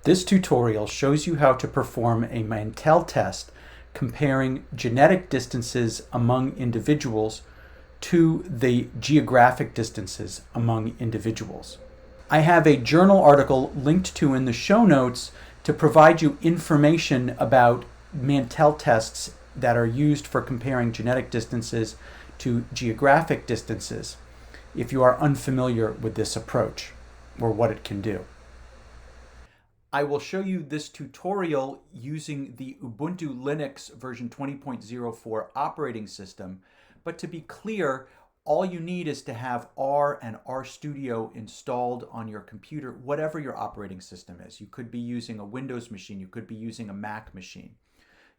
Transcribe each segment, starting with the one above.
This tutorial shows you how to perform a Mantel test comparing genetic distances among individuals to the geographic distances among individuals. I have a journal article linked to in the show notes to provide you information about Mantel tests that are used for comparing genetic distances to geographic distances if you are unfamiliar with this approach or what it can do. I will show you this tutorial using the Ubuntu Linux version 20.04 operating system, but to be clear, all you need is to have R and Rstudio installed on your computer, whatever your operating system is. You could be using a Windows machine, you could be using a Mac machine.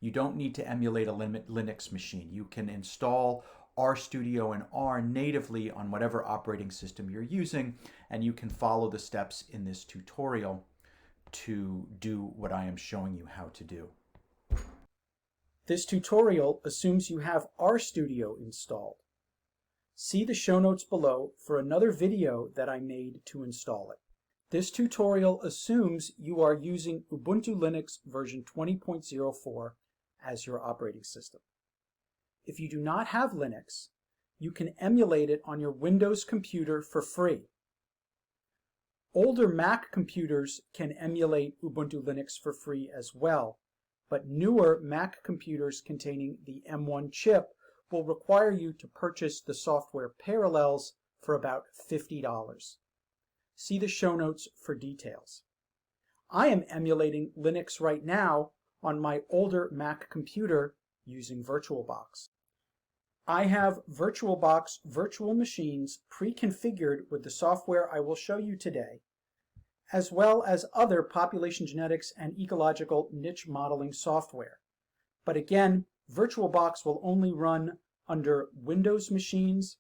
You don't need to emulate a Linux machine. You can install RStudio and R natively on whatever operating system you're using, and you can follow the steps in this tutorial to do what I am showing you how to do. This tutorial assumes you have RStudio installed. See the show notes below for another video that I made to install it. This tutorial assumes you are using Ubuntu Linux version 20.04 as your operating system. If you do not have Linux, you can emulate it on your Windows computer for free. Older Mac computers can emulate Ubuntu Linux for free as well, but newer Mac computers containing the M1 chip will require you to purchase the software Parallels for about $50. See the show notes for details. I am emulating Linux right now on my older Mac computer using VirtualBox. I have VirtualBox virtual machines pre-configured with the software I will show you today, as well as other population genetics and ecological niche modeling software. But again, VirtualBox will only run under Windows machines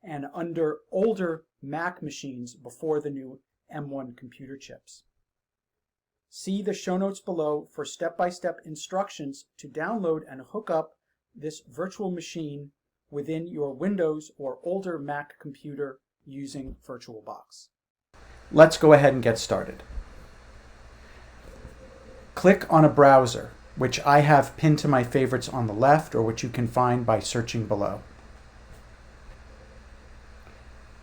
and under older Mac machines before the new M1 computer chips. See the show notes below for step-by-step instructions to download and hook up this virtual machine within your Windows or older Mac computer using VirtualBox. Let's go ahead and get started. Click on a browser, which I have pinned to my favorites on the left or which you can find by searching below.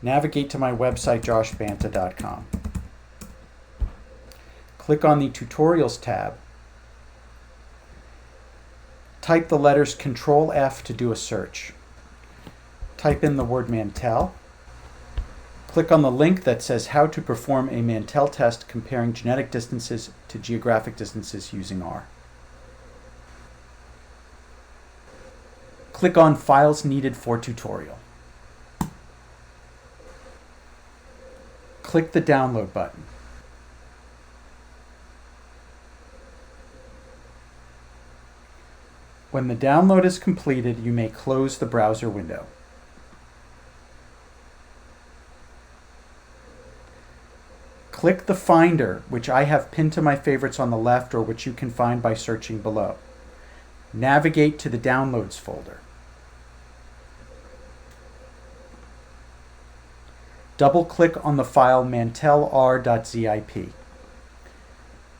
Navigate to my website, joshbanta.com. Click on the Tutorials tab. Type the letters Control F to do a search. Type in the word Mantel. Click on the link that says how to perform a Mantel test comparing genetic distances to geographic distances using R. Click on Files Needed for Tutorial. Click the Download button. When the download is completed, you may close the browser window. Click the Finder, which I have pinned to my favorites on the left or which you can find by searching below. Navigate to the Downloads folder. Double-click on the file mantelr.zip.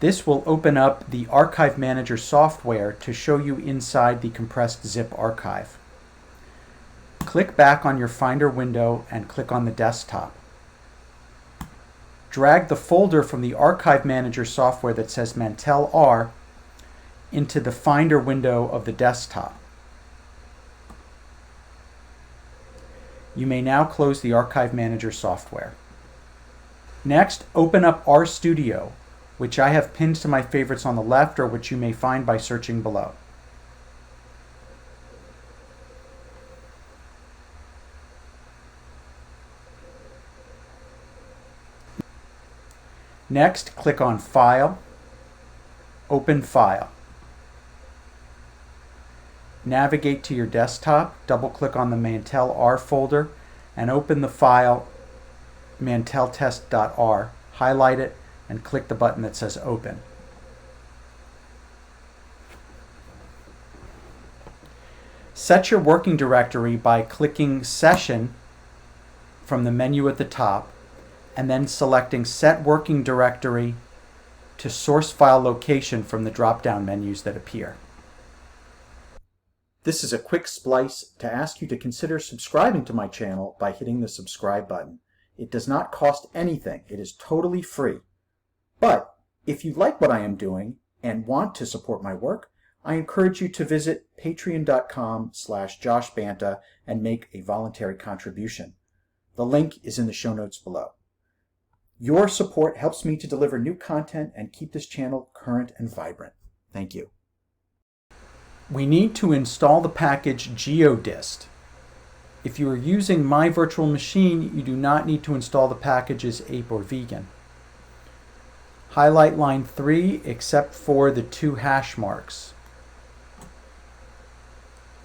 This will open up the Archive Manager software to show you inside the compressed zip archive. Click back on your Finder window and click on the desktop. Drag the folder from the Archive Manager software that says Mantel R into the Finder window of the desktop. You may now close the Archive Manager software. Next, open up RStudio, which I have pinned to my favorites on the left or which you may find by searching below. Next, click on File, Open File. Navigate to your desktop, double-click on the Mantel R folder, and open the file manteltest.r. Highlight it and click the button that says Open. Set your working directory by clicking Session from the menu at the top and then selecting Set Working Directory to source file location from the drop-down menus that appear. This is a quick splice to ask you to consider subscribing to my channel by hitting the subscribe button. It does not cost anything. It is totally free. But if you like what I am doing and want to support my work, I encourage you to visit patreon.com/joshbanta and make a voluntary contribution. The link is in the show notes below. Your support helps me to deliver new content and keep this channel current and vibrant. Thank you. We need to install the package geodist. If you are using my virtual machine, you do not need to install the packages ape or vegan. Highlight line 3 except for the 2 hash marks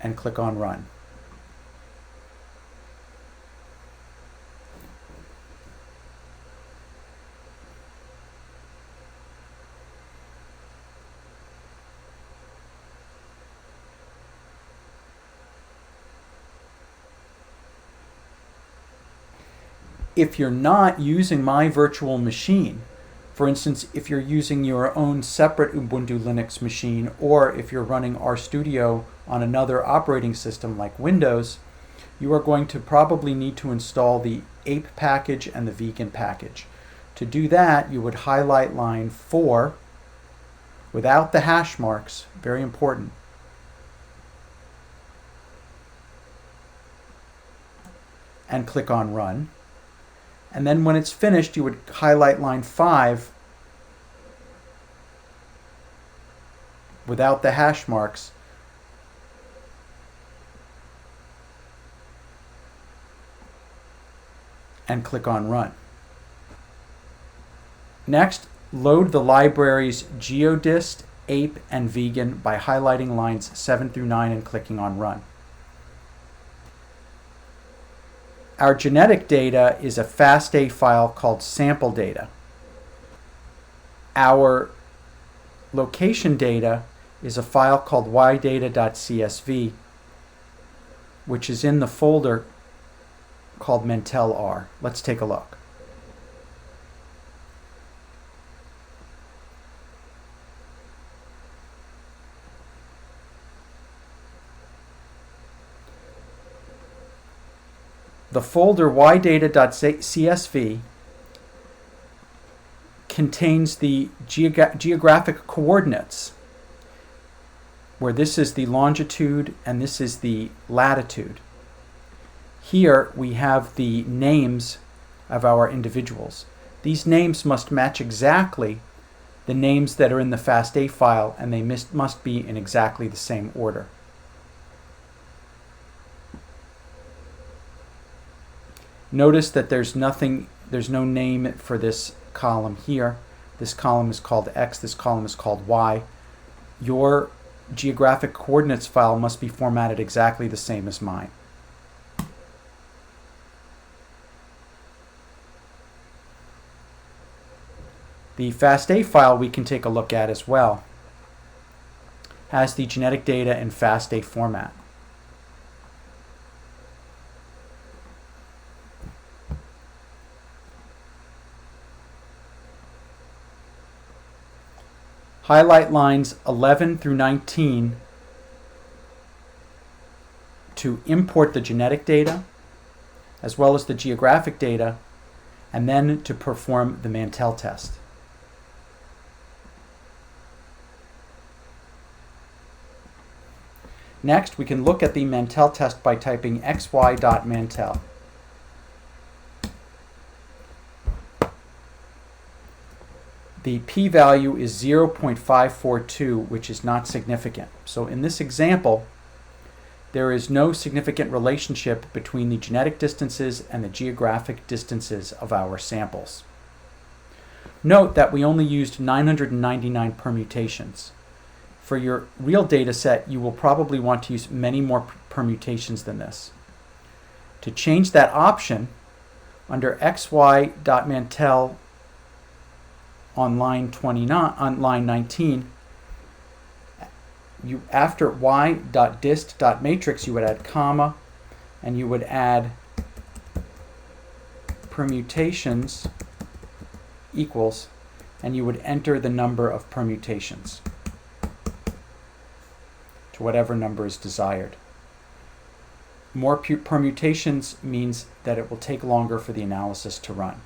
and click on Run. If you're not using my virtual machine, for instance, if you're using your own separate Ubuntu Linux machine, or if you're running RStudio on another operating system like Windows, you are going to probably need to install the ape package and the vegan package. To do that, you would highlight line 4 without the hash marks, very important. And click on Run. And then when it's finished, you would highlight line 5 without the hash marks and click on Run. Next, load the libraries geodist, ape, and vegan by highlighting lines 7 through 9 and clicking on Run. Our genetic data is a FASTA file called sample data. Our location data is a file called ydata.csv, which is in the folder called Mantel R. Let's take a look. The folder ydata.csv contains the geographic coordinates, where this is the longitude and this is the latitude. Here we have the names of our individuals. These names must match exactly the names that are in the FASTA file, and they must be in exactly the same order. Notice that there's no name for this column here. This column is called X, this column is called Y. Your geographic coordinates file must be formatted exactly the same as mine. The FASTA file we can take a look at as well has the genetic data in FASTA format. Highlight lines 11 through 19 to import the genetic data as well as the geographic data, and then to perform the Mantel test. Next, we can look at the Mantel test by typing xy.mantel. The p-value is 0.542, which is not significant. So in this example, there is no significant relationship between the genetic distances and the geographic distances of our samples. Note that we only used 999 permutations. For your real data set, you will probably want to use many more permutations than this. To change that option, under xy.mantel on line 19, after y.dist.matrix, you would add comma, and you would add permutations equals, and you would enter the number of permutations to whatever number is desired. More permutations means that it will take longer for the analysis to run.